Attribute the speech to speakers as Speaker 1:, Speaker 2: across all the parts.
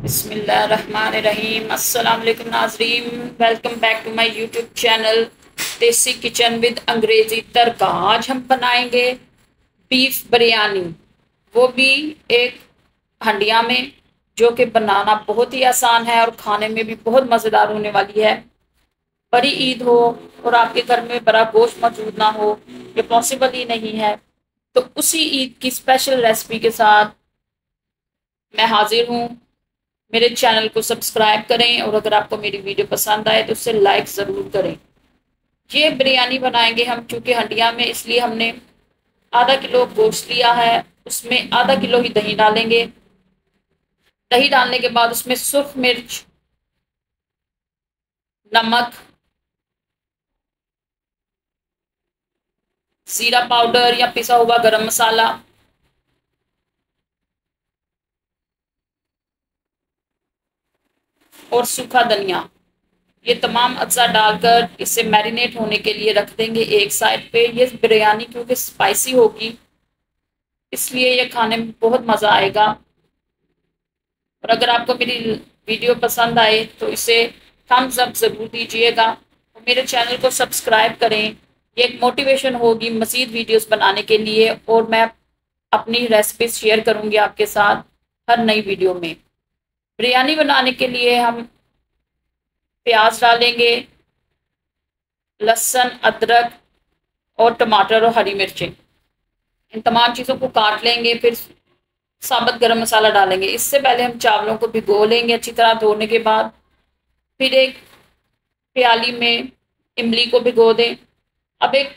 Speaker 1: बिस्मिल्लाहिर्रहमानिर्रहीम। अस्सलाम वालेकुम नाज़रीन, welcome back to my YouTube channel देसी किचन विद अंग्रेज़ी तड़का। आज हम बनाएंगे बीफ बिरयानी, वो भी एक हंडिया में, जो कि बनाना बहुत ही आसान है और खाने में भी बहुत मज़ेदार होने वाली है। बड़ी ईद हो और आपके घर में बड़ा गोश्त मौजूद ना हो, ये पॉसिबल ही नहीं है। तो उसी ईद की स्पेशल रेसिपी के साथ मैं हाजिर हूँ। मेरे चैनल को सब्सक्राइब करें और अगर आपको मेरी वीडियो पसंद आए तो उसे लाइक ज़रूर करें। ये बिरयानी बनाएंगे हम चूँकि हंडिया में, इसलिए हमने आधा किलो गोश्त लिया है, उसमें आधा किलो ही दही डालेंगे। दही डालने के बाद उसमें सुर्ख मिर्च, नमक, जीरा पाउडर या पिसा हुआ गरम मसाला और सूखा धनिया, ये तमाम अज्जा डालकर इसे मैरिनेट होने के लिए रख देंगे एक साइड पे। ये बिरयानी क्योंकि स्पाइसी होगी, इसलिए ये खाने में बहुत मज़ा आएगा। और अगर आपको मेरी वीडियो पसंद आए तो इसे थम्स अप ज़रूर दीजिएगा और मेरे चैनल को सब्सक्राइब करें। ये एक मोटिवेशन होगी मज़ीद वीडियोस बनाने के लिए, और मैं अपनी रेसिपीज शेयर करूंगी आपके साथ हर नई वीडियो में। बिरयानी बनाने के लिए हम प्याज डालेंगे, लहसुन, अदरक और टमाटर और हरी मिर्चें। इन तमाम चीज़ों को काट लेंगे, फिर साबुत गरम मसाला डालेंगे। इससे पहले हम चावलों को भिगो लेंगे अच्छी तरह धोने के बाद। फिर एक प्याली में इमली को भिगो दें। अब एक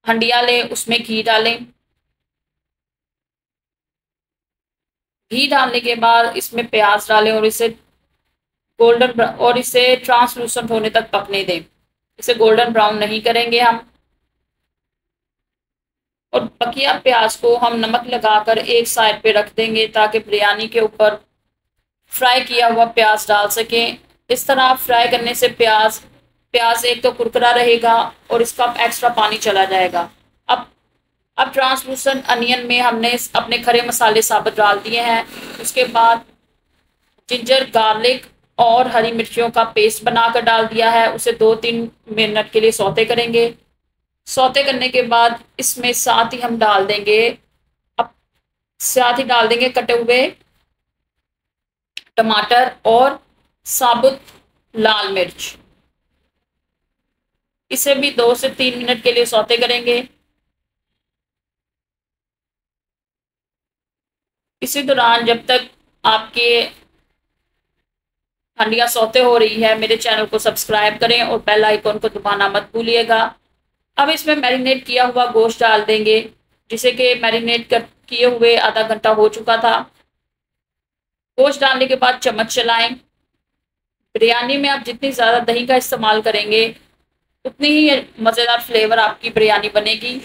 Speaker 1: हंडिया लें, उसमें घी डालें। घी डालने के बाद इसमें प्याज डालें और इसे ट्रांसलूसेंट होने तक पकने दें। इसे गोल्डन ब्राउन नहीं करेंगे हम। और बकिया प्याज को हम नमक लगाकर एक साइड पे रख देंगे ताकि बिरयानी के ऊपर फ्राई किया हुआ प्याज डाल सकें। इस तरह फ्राई करने से प्याज प्याज एक तो कुरकुरा रहेगा और इसका एक्स्ट्रा पानी चला जाएगा। अब अब ट्रांसलूसेंट अनियन में हमने अपने खड़े मसाले साबुत डाल दिए हैं। उसके बाद जिंजर, गार्लिक और हरी मिर्चियों का पेस्ट बनाकर डाल दिया है। उसे 2-3 मिनट के लिए सौते करेंगे। सौते करने के बाद इसमें अब साथ ही डाल देंगे कटे हुए टमाटर और साबुत लाल मिर्च। इसे भी 2 से 3 मिनट के लिए सौते करेंगे। इसी दौरान जब तक आपके हंडिया सौते हो रही है, मेरे चैनल को सब्सक्राइब करें और बेल आइकन को दबाना मत भूलिएगा। अब इसमें मैरिनेट किया हुआ गोश्त डाल देंगे, जिसे कि मैरिनेट कर किए हुए आधा घंटा हो चुका था। गोश्त डालने के बाद चम्मच चलाएं। बिरयानी में आप जितनी ज़्यादा दही का इस्तेमाल करेंगे, उतनी ही मज़ेदार फ्लेवर आपकी बिरयानी बनेगी।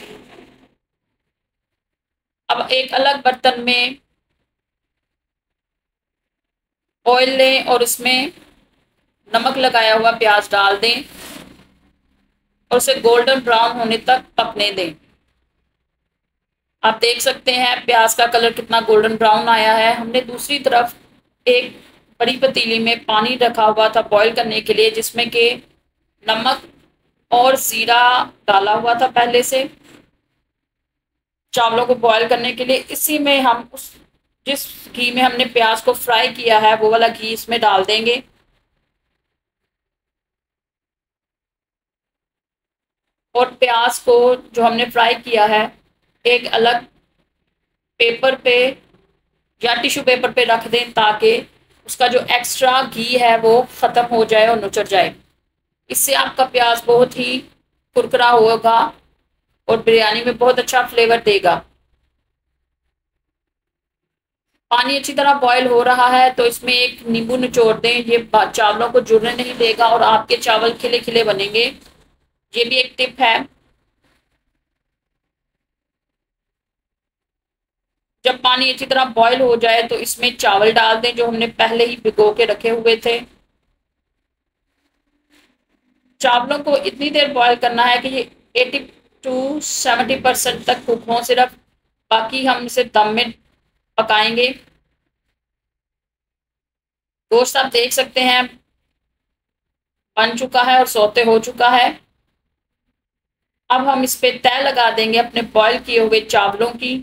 Speaker 1: अब एक अलग बर्तन में ऑयल लें और उसमें नमक लगाया हुआ प्याज डाल दें और उसे गोल्डन ब्राउन होने तक पकने दें। आप देख सकते हैं प्याज का कलर कितना गोल्डन ब्राउन आया है। हमने दूसरी तरफ एक बड़ी पतीली में पानी रखा हुआ था बॉईल करने के लिए, जिसमें कि नमक और जीरा डाला हुआ था पहले से चावलों को बॉईल करने के लिए। इसी में हम जिस घी में हमने प्याज को फ्राई किया है, वो वाला घी इसमें डाल देंगे। और प्याज को जो हमने फ्राई किया है, एक अलग पेपर पे या टिश्यू पेपर पे रख दें ताकि उसका जो एक्स्ट्रा घी है वो ख़त्म हो जाए और नुचड़ जाए। इससे आपका प्याज बहुत ही कुरकुरा होगा और बिरयानी में बहुत अच्छा फ्लेवर देगा। पानी अच्छी तरह बॉईल हो रहा है तो इसमें एक नींबू निचोड़ दें। ये चावलों को जुड़ने नहीं देगा और आपके चावल खिले खिले बनेंगे। ये भी एक टिप है। जब पानी अच्छी तरह बॉईल हो जाए तो इसमें चावल डाल दें जो हमने पहले ही भिगो के रखे हुए थे। चावलों को इतनी देर बॉईल करना है कि ये 80 to 70% तक कुक हों सिर्फ, बाकी हम इसे दम में पकाएंगे। गोश्त आप देख सकते हैं बन चुका है और सौते हो चुका है। अब हम इस पे तह लगा देंगे अपने बॉईल किए हुए चावलों की।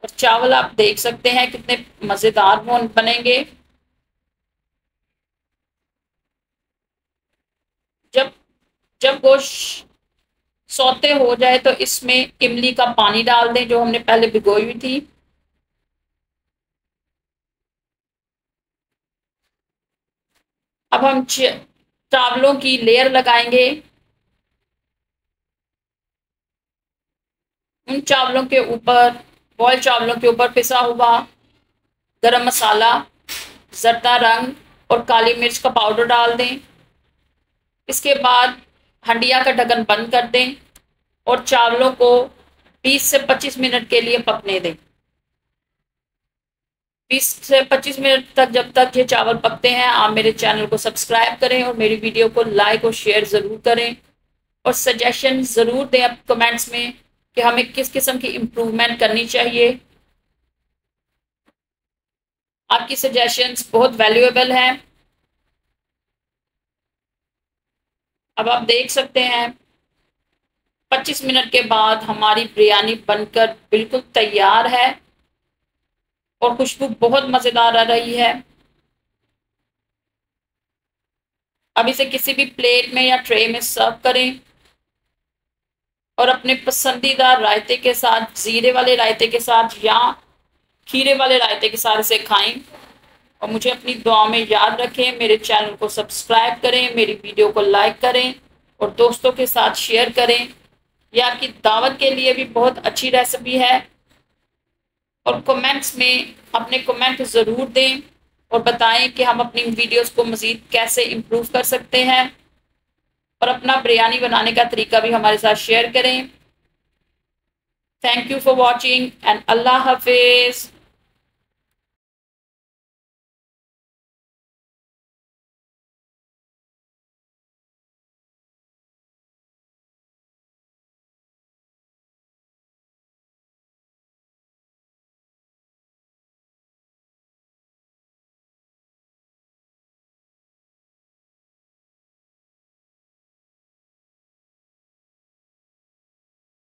Speaker 1: और चावल आप देख सकते हैं कितने मज़ेदार बनेंगे। जब जब गोश्त सौते हो जाए तो इसमें इमली का पानी डाल दें जो हमने पहले भिगोई हुई थी। अब हम चावलों की लेयर लगाएंगे। उन चावलों के ऊपर, बॉयल चावलों के ऊपर पिसा हुआ गरम मसाला, जरदा रंग और काली मिर्च का पाउडर डाल दें। इसके बाद हंडिया का ढक्कन बंद कर दें और चावलों को 20 से 25 मिनट के लिए पकने दें। 20 से 25 मिनट तक, जब तक ये चावल पकते हैं, आप मेरे चैनल को सब्सक्राइब करें और मेरी वीडियो को लाइक और शेयर ज़रूर करें। और सजेशन ज़रूर दें आप कमेंट्स में कि हमें किस किस्म की इम्प्रूवमेंट करनी चाहिए। आपकी सजेशंस बहुत वैल्यूएबल हैं। अब आप देख सकते हैं 25 मिनट के बाद हमारी बिरयानी बनकर बिल्कुल तैयार है और खुशबू बहुत मज़ेदार आ रही है। अब इसे किसी भी प्लेट में या ट्रे में सर्व करें और अपने पसंदीदा रायते के साथ, जीरे वाले रायते के साथ या खीरे वाले रायते के साथ इसे खाएं। और मुझे अपनी दुआ में याद रखें। मेरे चैनल को सब्सक्राइब करें, मेरी वीडियो को लाइक करें और दोस्तों के साथ शेयर करें। यह आपकी दावत के लिए भी बहुत अच्छी रेसिपी है। और कमेंट्स में अपने कमेंट ज़रूर दें और बताएं कि हम अपनी वीडियोस को मज़ीद कैसे इम्प्रूव कर सकते हैं। और अपना बिरयानी बनाने का तरीका भी हमारे साथ शेयर करें। Thank you for watching and अल्लाह हाफिज़।